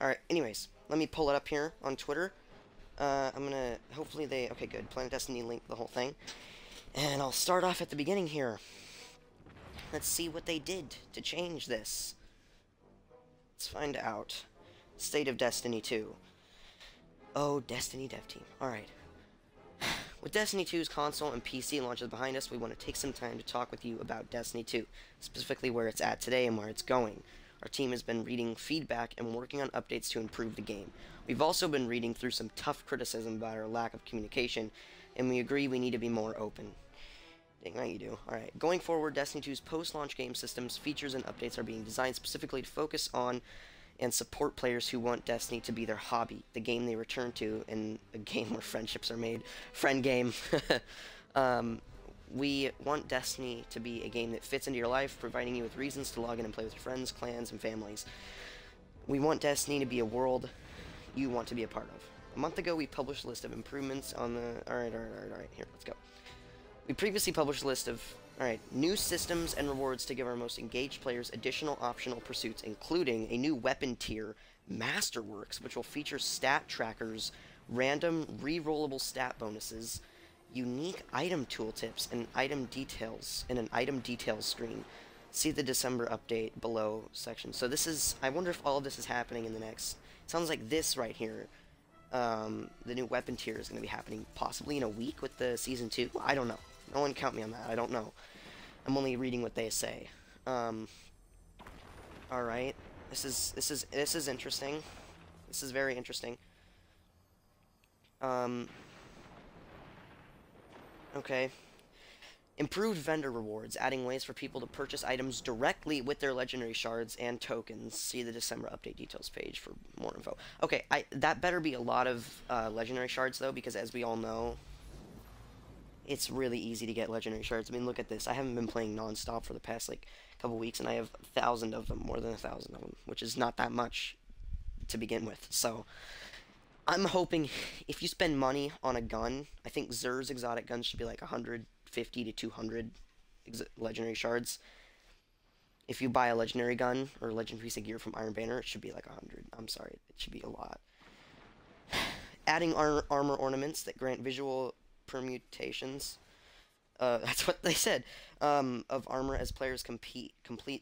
Alright, anyways, let me pull it up here on Twitter. I'm gonna, hopefully they, okay, good, Planet Destiny linked the whole thing. And I'll start off at the beginning here. Let's see what they did to change this. Let's find out. State of Destiny 2. Oh, Destiny Dev Team. Alright. With Destiny 2's console and PC launches behind us, we want to take some time to talk with you about Destiny 2, specifically where it's at today and where it's going. Our team has been reading feedback and working on updates to improve the game. We've also been reading through some tough criticism about our lack of communication, and we agree we need to be more open. Dang right you do. Alright, going forward, Destiny 2's post-launch game systems, features, and updates are being designed specifically to focus on and support players who want Destiny to be their hobby, the game they return to, and a game where friendships are made. Friend game. We want Destiny to be a game that fits into your life, providing you with reasons to log in and play with your friends, clans, and families. We want Destiny to be a world you want to be a part of. A month ago, we published a list of improvements on the... Alright, here, let's go. We previously published a list of, new systems and rewards to give our most engaged players additional optional pursuits, including a new weapon tier, Masterworks, which will feature stat trackers, random re-rollable stat bonuses, unique item tooltips, and item details in an item details screen. See the December update below section. So this is, I wonder if all of this is happening in the next, sounds like this right here. The new weapon tier is going to be happening possibly in a week with the Season 2. I don't know. No one count me on that. I don't know. I'm only reading what they say. Alright. This is interesting. This is very interesting. Okay. Improved vendor rewards, adding ways for people to purchase items directly with their legendary shards and tokens. See the December update details page for more info. Okay, that better be a lot of legendary shards, though, because as we all know, it's really easy to get legendary shards. I mean, look at this. I haven't been playing non-stop for the past, couple weeks, and I have 1,000 of them, more than 1,000 of them, which is not that much to begin with. So, I'm hoping if you spend money on a gun, I think Xur's exotic guns should be like 150 to 200 legendary shards. If you buy a legendary gun or legendary piece of gear from Iron Banner, it should be like 100. I'm sorry, it should be a lot. Adding armor ornaments that grant visual permutations. That's what they said. Of armor as players complete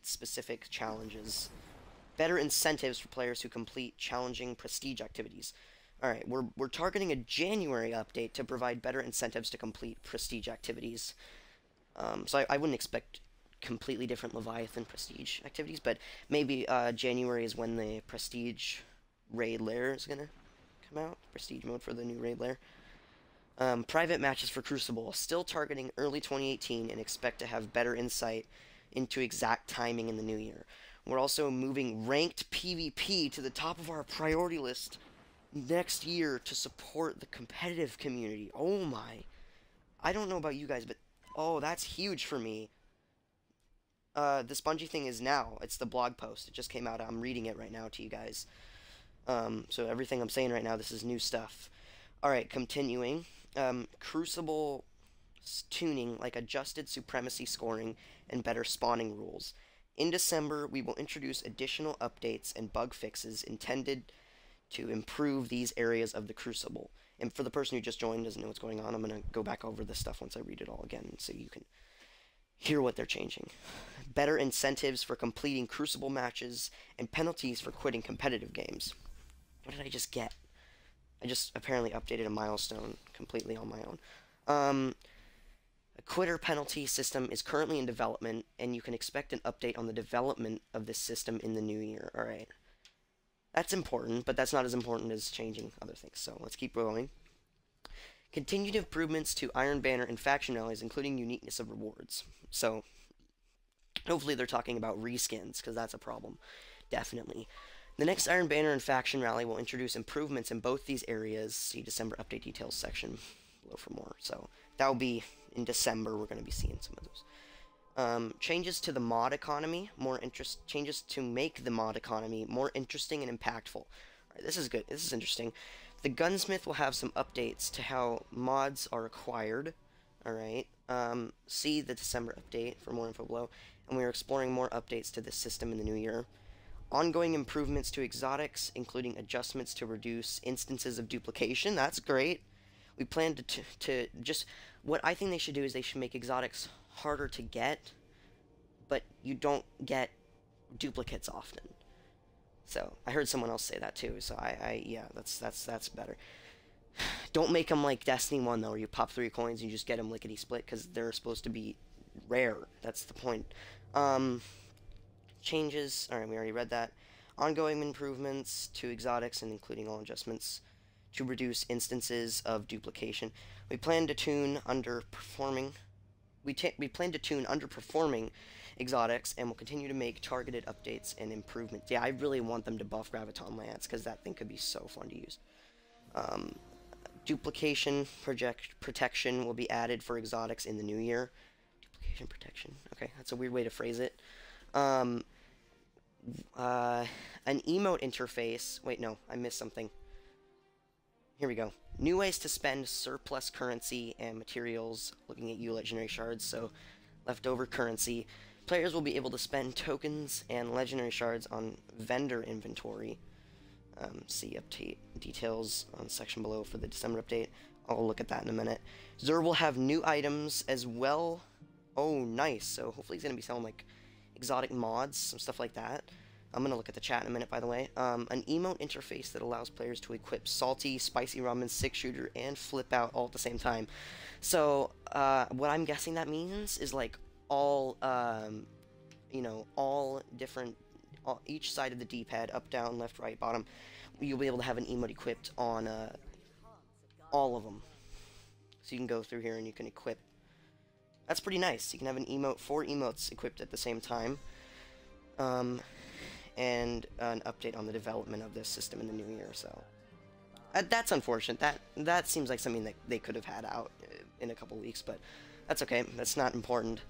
specific challenges. Better incentives for players who complete challenging prestige activities. Alright, we're targeting a January update to provide better incentives to complete prestige activities. So I wouldn't expect completely different Leviathan prestige activities, but maybe January is when the prestige raid lair is gonna come out. Prestige mode for the new raid lair. Private matches for Crucible, still targeting early 2018 and expect to have better insight into exact timing in the new year. We're also moving ranked PvP to the top of our priority list next year to support the competitive community. Oh my. I don't know about you guys, but oh, that's huge for me. This Bungie thing is now. It's the blog post. It just came out. I'm reading it right now to you guys. So everything I'm saying right now, this is new stuff. Alright, continuing. Crucible tuning, like adjusted supremacy scoring and better spawning rules. In December, we will introduce additional updates and bug fixes intended to improve these areas of the Crucible. And for the person who just joined doesn't know what's going on, I'm going to go back over this stuff once I read it all again so you can hear what they're changing. Better incentives for completing Crucible matches and penalties for quitting competitive games. What did I just get? I just apparently updated a milestone completely on my own. A quitter penalty system is currently in development, and you can expect an update on the development of this system in the new year. Alright. That's important, but that's not as important as changing other things, so let's keep going. Continued improvements to Iron Banner and faction rallies, including uniqueness of rewards. So, hopefully they're talking about reskins, because that's a problem. Definitely. The next Iron Banner and faction rally will introduce improvements in both these areas. See December update details section below for more. So, that will be in December. We're going to be seeing some of those. Changes to the mod economy, changes to make the mod economy more interesting and impactful. Alright, this is good. This is interesting. The gunsmith will have some updates to how mods are acquired. Alright. See the December update for more info below. And we are exploring more updates to this system in the new year. Ongoing improvements to exotics, including adjustments to reduce instances of duplication. That's great. We plan to just... What I think they should do is they should make exotics harder to get, but you don't get duplicates often. So, I heard someone else say that too, so yeah, that's better. Don't make them like Destiny 1, though, where you pop 3 coins and you just get them lickety-split, because they're supposed to be rare. That's the point. Changes. Alright, we already read that. Ongoing improvements to exotics, and including all adjustments to reduce instances of duplication. We plan to tune underperforming... We plan to tune underperforming exotics, and will continue to make targeted updates and improvements. Yeah, I really want them to buff Graviton Lance, because that thing could be so fun to use. Duplication protection will be added for exotics in the new year. Duplication protection. Okay, that's a weird way to phrase it. An emote interface. Wait, no, I missed something. Here we go. New ways to spend surplus currency and materials. Looking at you, legendary shards, so leftover currency. Players will be able to spend tokens and legendary shards on vendor inventory. See update details on the section below for the December update. I'll look at that in a minute. Xur will have new items as well. Oh, nice. So hopefully he's going to be selling, like, exotic mods, some stuff like that. I'm going to look at the chat in a minute, by the way. An emote interface that allows players to equip salty, spicy ramen, 6-shooter, and flip out all at the same time. So, what I'm guessing that means is, like, all, you know, all different, each side of the D-pad, up, down, left, right, bottom, you'll be able to have an emote equipped on, all of them. So you can go through here and you can equip. That's pretty nice. You can have an emote, 4 emotes equipped at the same time. And an update on the development of this system in the new year, so... that's unfortunate. That seems like something that they could have had out in a couple weeks, but that's okay. That's not important.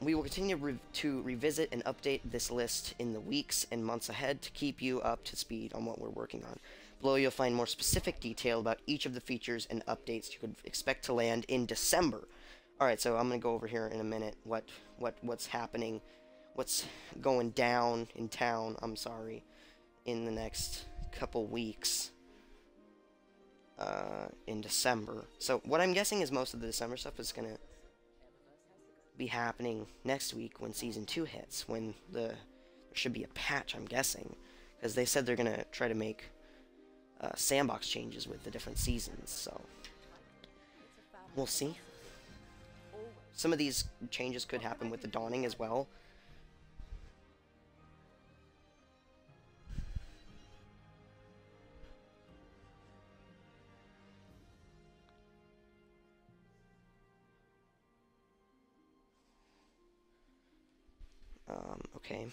We will continue to revisit and update this list in the weeks and months ahead to keep you up to speed on what we're working on. Below you'll find more specific detail about each of the features and updates you could expect to land in December. Alright, so I'm going to go over here in a minute what's happening, what's going down in town, I'm sorry, in the next couple weeks in December. So what I'm guessing is most of the December stuff is going to be happening next week when Season 2 hits, when there should be a patch, I'm guessing, because they said they're going to try to make sandbox changes with the different seasons, so we'll see. Some of these changes could happen with the Dawning as well. Okay.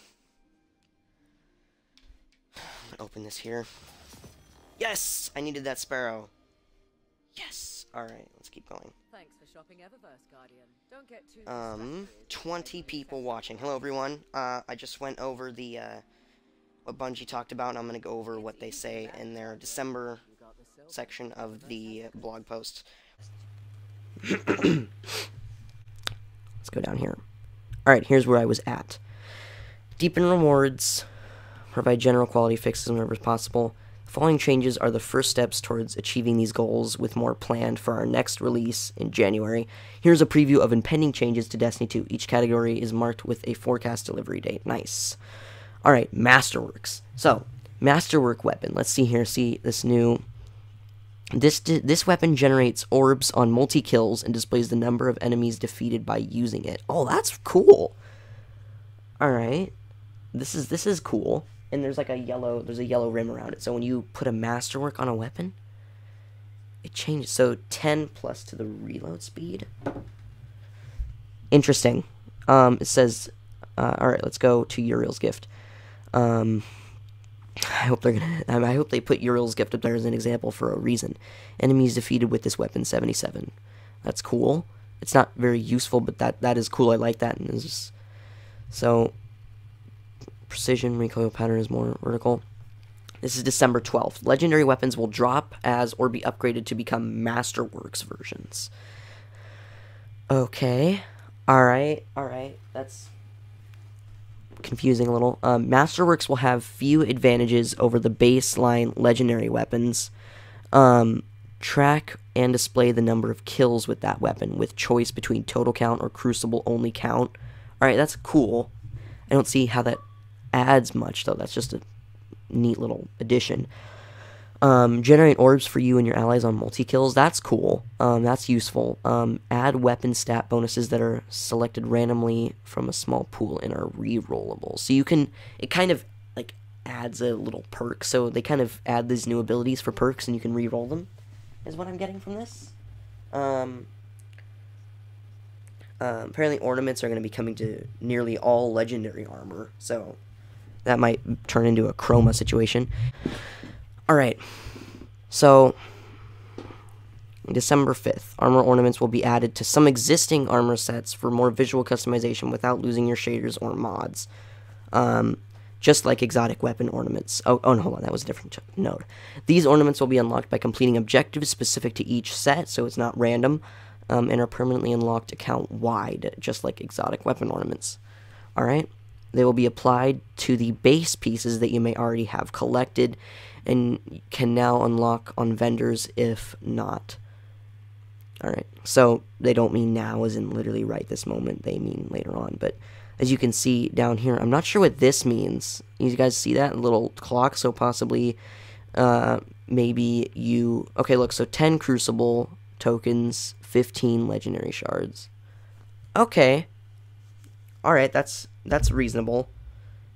I'm gonna open this here. Yes! I needed that sparrow. Yes! Alright, let's keep going. Thanks for shopping Eververse, Guardian. Don't get too 20 people watching. Hello, everyone. I just went over the, what Bungie talked about, and I'm gonna go over what they say in their December section of the blog post. Let's go down here. Alright, here's where I was at. Deepen rewards, provide general quality fixes whenever possible. The following changes are the first steps towards achieving these goals, with more planned for our next release in January. Here's a preview of impending changes to Destiny 2. Each category is marked with a forecast delivery date. Nice. Alright, Masterworks. So, Masterwork weapon. Let's see here. See this new... This weapon generates orbs on multi-kills and displays the number of enemies defeated by using it. Oh, that's cool. Alright. This is cool. And there's like a yellow rim around it. So when you put a Masterwork on a weapon, it changes. So 10 plus to the reload speed. Interesting. It says, alright, let's go to Uriel's gift. I hope they put Uriel's gift up there as an example for a reason. Enemies defeated with this weapon, 77. That's cool. It's not very useful, but that is cool. I like that. And it's just, so precision recoil pattern is more vertical. This is December 12th. Legendary weapons will drop as or be upgraded to become Masterworks versions. Okay. Alright. That's confusing a little. Masterworks will have few advantages over the baseline legendary weapons. Track and display the number of kills with that weapon, with choice between total count or crucible only count. Alright, that's cool. I don't see how that adds much, though. That's just a neat little addition. Generate orbs for you and your allies on multi-kills. That's cool. That's useful. Add weapon stat bonuses that are selected randomly from a small pool and are re-rollable. So you can, it kind of, like, adds a little perk. So they kind of add these new abilities for perks and you can re-roll them, is what I'm getting from this. Apparently ornaments are going to be coming to nearly all legendary armor. So that might turn into a chroma situation. Alright, so December 5th, armor ornaments will be added to some existing armor sets for more visual customization without losing your shaders or mods. Just like exotic weapon ornaments. Oh no, hold on, that was a different note. These ornaments will be unlocked by completing objectives specific to each set, so it's not random, and are permanently unlocked account-wide, just like exotic weapon ornaments. Alright? They will be applied to the base pieces that you may already have collected, and can now unlock on vendors if not. Alright, so they don't mean now as in literally right this moment, they mean later on, but as you can see down here, I'm not sure what this means. You guys see that little clock? So possibly, maybe you, okay look, so 10 crucible tokens, 15 legendary shards. Okay. Alright, that's reasonable.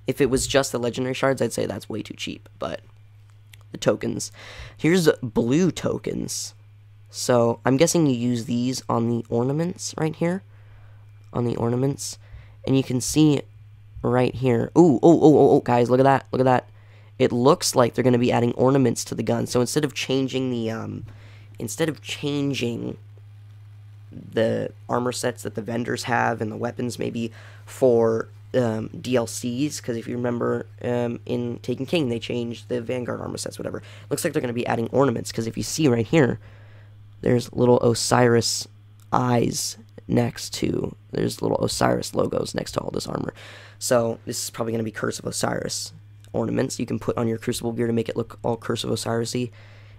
If it was just the legendary shards, I'd say that's way too cheap, but the tokens. Here's blue tokens. So I'm guessing you use these on the ornaments right here. On the ornaments. And you can see right here. Oh, guys, look at that. Look at that. It looks like they're going to be adding ornaments to the gun. So instead of changing the armor sets that the vendors have and the weapons maybe for DLCs, because if you remember in Taken King they changed the Vanguard armor sets, whatever. Looks like they're going to be adding ornaments, because if you see right here, there's little Osiris eyes next to, there's little Osiris logos next to all this armor. So this is probably going to be Curse of Osiris ornaments you can put on your Crucible gear to make it look all Curse of Osiris-y.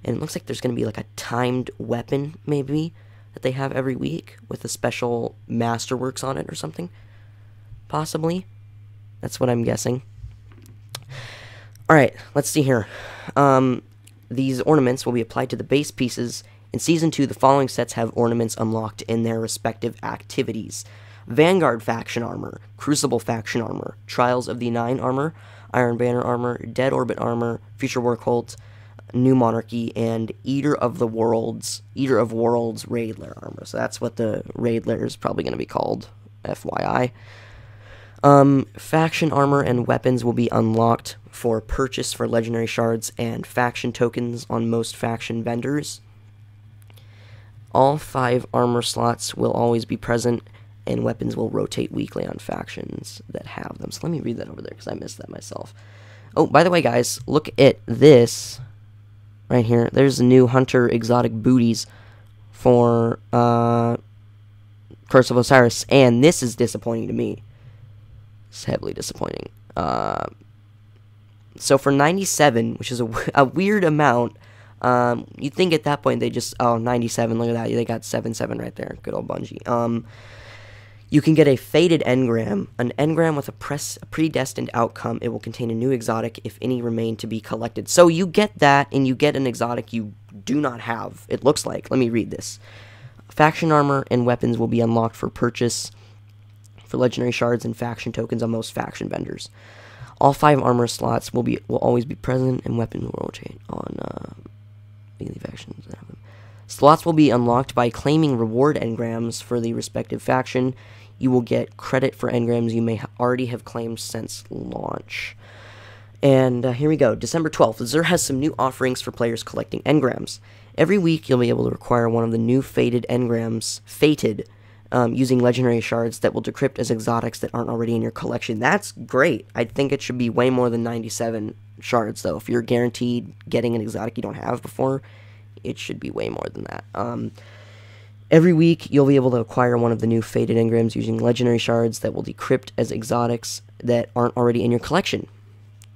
And it looks like there's going to be like a timed weapon maybe that they have every week with a special Masterworks on it or something. Possibly. That's what I'm guessing. Alright, let's see here. These ornaments will be applied to the base pieces. In Season 2, the following sets have ornaments unlocked in their respective activities. Vanguard Faction Armor, Crucible Faction Armor, Trials of the Nine Armor, Iron Banner Armor, Dead Orbit Armor, Future War Cult, New Monarchy, and Eater of Worlds Raid Lair Armor. So that's what the Raid Lair is probably going to be called, FYI. Faction armor and weapons will be unlocked for purchase for legendary shards and faction tokens on most faction vendors. All 5 armor slots will always be present, and weapons will rotate weekly on factions that have them. So let me read that over there, because I missed that myself. Oh, by the way, guys, look at this right here. There's the new Hunter exotic booties for Curse of Osiris, and this is disappointing to me. It's heavily disappointing. So for 97, which is a weird amount, you'd think at that point they just, 97, look at that, they got 7-7 right there, good old Bungie. You can get a Fated Engram, an engram with a predestined outcome. It will contain a new exotic if any remain to be collected. So you get that, and you get an exotic you do not have, it looks like. Let me read this. Faction armor and weapons will be unlocked for purchase for legendary shards and faction tokens on most faction vendors. All 5 armor slots will always be present, and weapons will rotate on daily factions that have them. Slots will be unlocked by claiming reward engrams for the respective faction. You will get credit for engrams you may already have claimed since launch. And here we go. December 12th. Xur has some new offerings for players collecting engrams. Every week you'll be able to acquire one of the new fated engrams, using legendary shards that will decrypt as exotics that aren't already in your collection. That's great. I think it should be way more than 97 shards, though. If you're guaranteed getting an exotic you don't have before, it should be way more than that. Every week, you'll be able to acquire one of the new faded engrams using legendary shards that will decrypt as exotics that aren't already in your collection.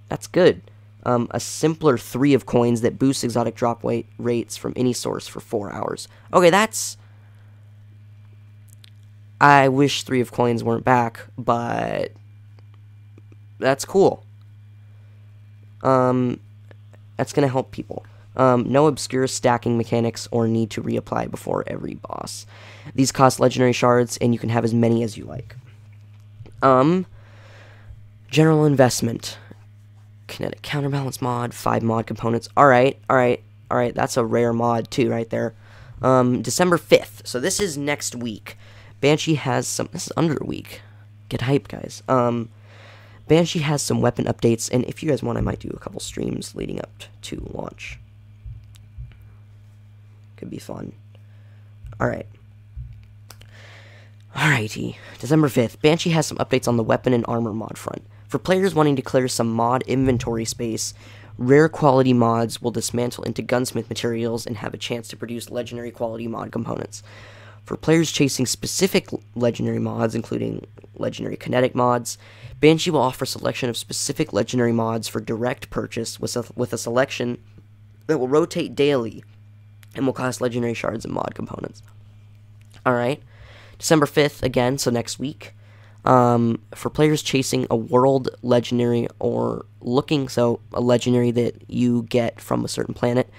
That's good. A simpler 3 of coins that boosts exotic drop rates from any source for 4 hours. Okay, that's... I wish 3 of coins weren't back, but... that's cool. That's going to help people. No obscure stacking mechanics or need to reapply before every boss. These cost legendary shards, and you can have as many as you like. General investment. Kinetic counterbalance mod, 5 mod components. Alright. That's a rare mod, too, right there. December 5th. So this is next week. Banshee has some... this is under a week. Get hyped, guys. Banshee has some weapon updates, and if you guys want, I might do a couple streams leading up to launch. Could be fun. Alrighty. December 5th. Banshee has some updates on the weapon and armor mod front. For players wanting to clear some mod inventory space, rare quality mods will dismantle into gunsmith materials and have a chance to produce legendary quality mod components. For players chasing specific legendary mods, including legendary kinetic mods, Banshee will offer a selection of specific legendary mods for direct purchase with a selection that will rotate daily and will cost legendary shards and mod components. Alright. December 5th, again, so next week. For players chasing a world legendary or looking, so a legendary that you get from a certain planet,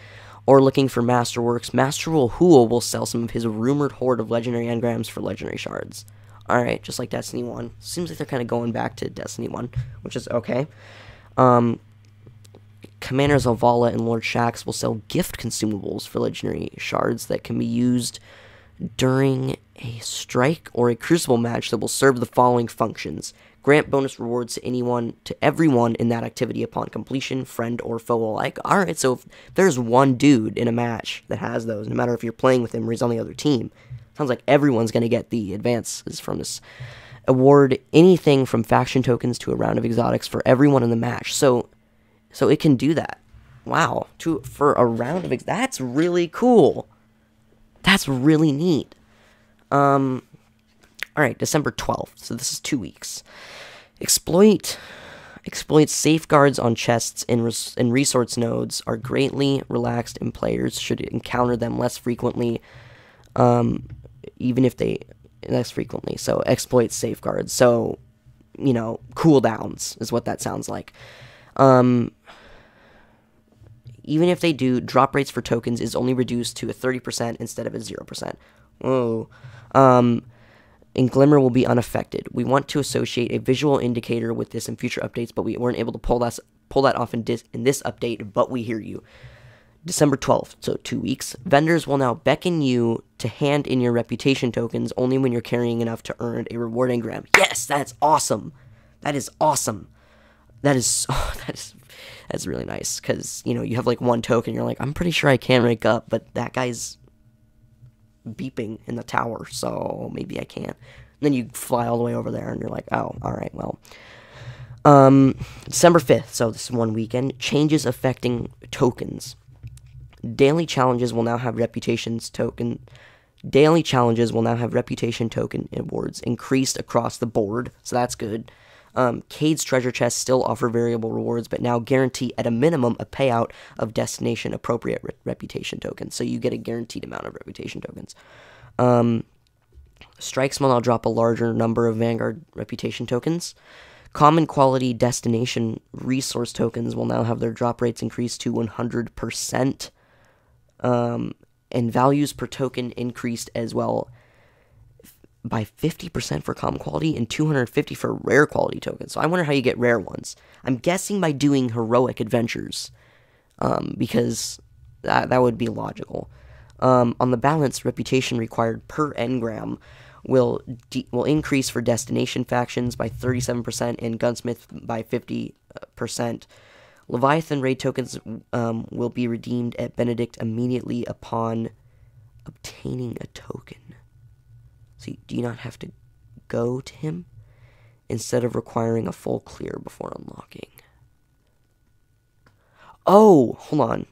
or looking for Masterworks, Master Hool will sell some of his rumored hoard of legendary engrams for legendary shards. Alright, just like Destiny 1. Seems like they're kind of going back to Destiny 1, which is okay. Commander Zavala and Lord Shaxx will sell gift consumables for legendary shards that can be used during a strike or a crucible match that will serve the following functions. Grant bonus rewards to everyone in that activity upon completion, friend or foe alike. Alright, so if there's one dude in a match that has those, no matter if you're playing with him or he's on the other team, sounds like everyone's going to get the advances from this. Award anything from faction tokens to a round of exotics for everyone in the match. So it can do that. Wow. For a round of that's really cool. That's really neat. Alright, December 12th. So this is 2 weeks. Exploit safeguards on chests and resource nodes are greatly relaxed, and players should encounter them less frequently. Even if they less frequently. So exploit safeguards. So, cooldowns is what that sounds like. Even if they do, drop rates for tokens is only reduced to a 30% instead of a 0%. Whoa. And Glimmer will be unaffected. We want to associate a visual indicator with this in future updates, but we weren't able to pull that off in this update, but we hear you. December 12th, so 2 weeks. Vendors will now beckon you to hand in your reputation tokens only when you're carrying enough to earn a reward engram. Yes, that's awesome. That is awesome. That's really nice, because, you have, like, one token, you're like, I'm pretty sure I can rank up, but that guy's beeping in the tower, so maybe I can. And then you fly all the way over there, and you're like, oh, alright, well. December 5th, so this is 1 weekend. Changes affecting tokens. Daily challenges will now have reputation token awards increased across the board, so that's good. Cade's treasure chests still offer variable rewards, but now guarantee at a minimum a payout of destination appropriate reputation tokens. So you get a guaranteed amount of reputation tokens. Strikes will now drop a larger number of Vanguard reputation tokens. Common quality destination resource tokens will now have their drop rates increased to 100%. And values per token increased as well by 50% for common quality and 250 for rare quality tokens. So I wonder how you get rare ones. I'm guessing by doing heroic adventures, because that would be logical. On the balance, reputation required per engram will increase for destination factions by 37% and gunsmith by 50%. Leviathan raid tokens will be redeemed at Benedict immediately upon obtaining a token. So do you not have to go to him instead of requiring a full clear before unlocking? Oh, hold on.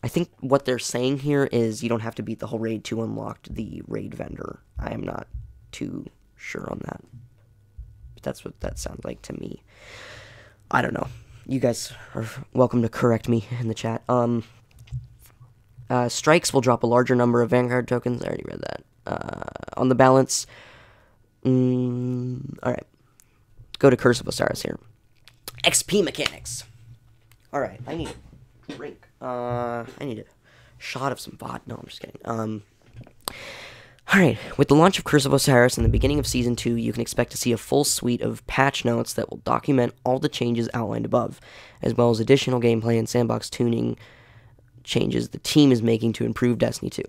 I think what they're saying here is you don't have to beat the whole raid to unlock the raid vendor. I am not too sure on that. But that's what that sounds like to me. I don't know. You guys are welcome to correct me in the chat. Strikes will drop a larger number of Vanguard tokens. I already read that. On the balance. Alright. Go to Curse of Osiris here. XP mechanics. Alright, I need a drink. I need a shot of some vodka. No, I'm just kidding. Alright, with the launch of Curse of Osiris in the beginning of Season 2, you can expect to see a full suite of patch notes that will document all the changes outlined above, as well as additional gameplay and sandbox tuning changes the team is making to improve Destiny 2.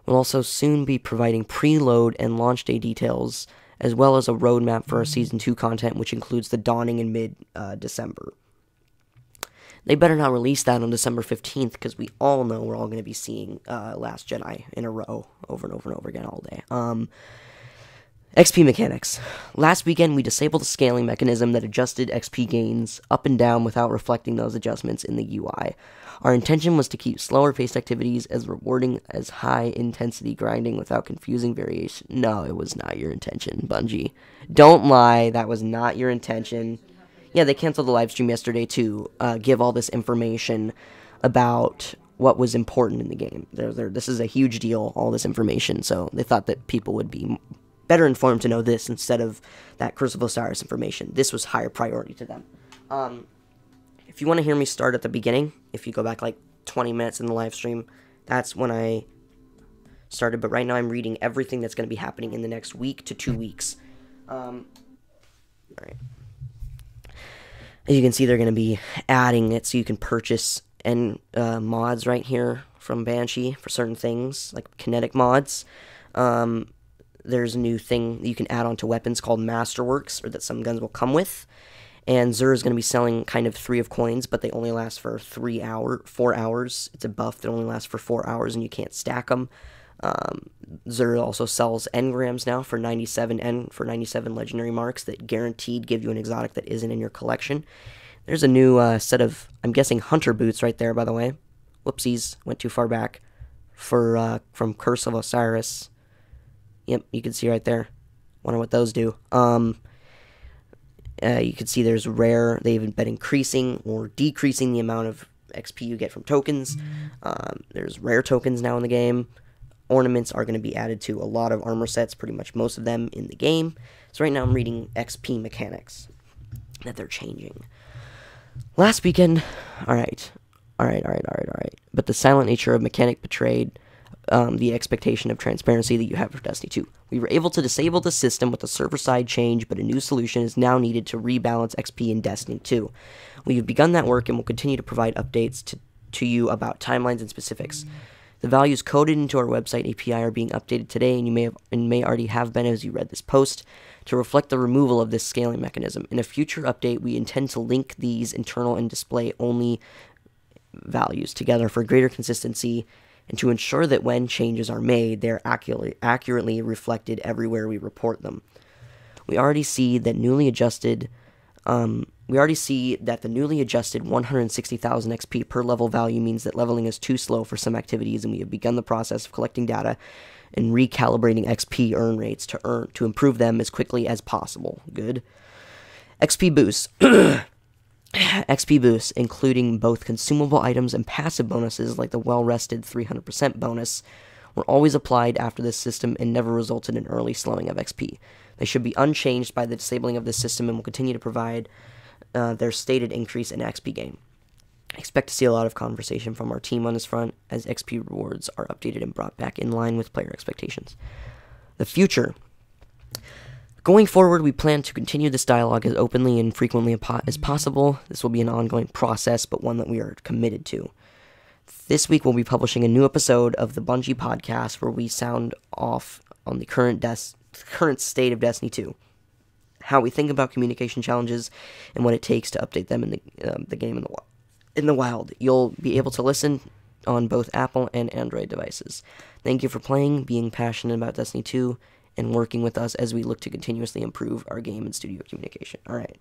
We'll also soon be providing preload and launch day details, as well as a roadmap for our Season 2 content, which includes the dawning in mid-December. They better not release that on December 15th, because we all know we're all going to be seeing Last Jedi in a row, over and over and over again all day. XP mechanics. Last weekend, we disabled a scaling mechanism that adjusted XP gains up and down without reflecting those adjustments in the UI. Our intention was to keep slower-paced activities as rewarding as high-intensity grinding without confusing variation. No, it was not your intention, Bungie. Don't lie, that was not your intention. Yeah, they canceled the live stream yesterday to give all this information about what was important in the game. This is a huge deal, all this information, so they thought that people would be better informed to know this instead of that Curse of Osiris information. This was higher priority to them. If you want to hear me start at the beginning, if you go back like 20 minutes in the live stream, that's when I started, but right now I'm reading everything that's going to be happening in the next week to 2 weeks. Alright. As you can see, they're going to be adding it so you can purchase mods right here from Banshee for certain things, like kinetic mods. There's a new thing that you can add onto weapons called Masterworks, or that some guns will come with. And Xur is going to be selling kind of 3 of coins, but they only last for 4 hours. It's a buff that only lasts for 4 hours, and you can't stack them. Xur also sells engrams now for 97 legendary marks that guaranteed give you an exotic that isn't in your collection. There's a new set of, I'm guessing, hunter boots right there, by the way. Whoopsies, went too far back. From Curse of Osiris. Yep, you can see right there. Wonder what those do. You can see there's rare. They've been increasing or decreasing the amount of XP you get from tokens. There's rare tokens now in the game. Ornaments are going to be added to a lot of armor sets, pretty much most of them in the game. So right now I'm reading XP mechanics that they're changing. Last weekend, alright. But the silent nature of mechanic betrayed the expectation of transparency that you have for Destiny 2. We were able to disable the system with a server-side change, but a new solution is now needed to rebalance XP in Destiny 2. We have begun that work and will continue to provide updates to you about timelines and specifics. The values coded into our website API are being updated today, and you may already have been as you read this post, to reflect the removal of this scaling mechanism. In a future update, we intend to link these internal and display-only values together for greater consistency and to ensure that when changes are made, they are accurately reflected everywhere we report them. We already see that the newly adjusted 160,000 XP per level value means that leveling is too slow for some activities, and we have begun the process of collecting data and recalibrating XP earn rates to improve them as quickly as possible. Good. XP boosts. XP boosts, including both consumable items and passive bonuses like the well-rested 300% bonus, were always applied after this system and never resulted in early slowing of XP. They should be unchanged by the disabling of this system and will continue to provide their stated increase in XP gain. I expect to see a lot of conversation from our team on this front as XP rewards are updated and brought back in line with player expectations. The future. Going forward, we plan to continue this dialogue as openly and frequently as possible. This will be an ongoing process, but one that we are committed to. This week, we'll be publishing a new episode of the Bungie podcast where we sound off on the current state of Destiny 2, how we think about communication challenges, and what it takes to update them in the game in the wild. You'll be able to listen on both Apple and Android devices. Thank you for playing, being passionate about Destiny 2, and working with us as we look to continuously improve our game and studio communication. Alright.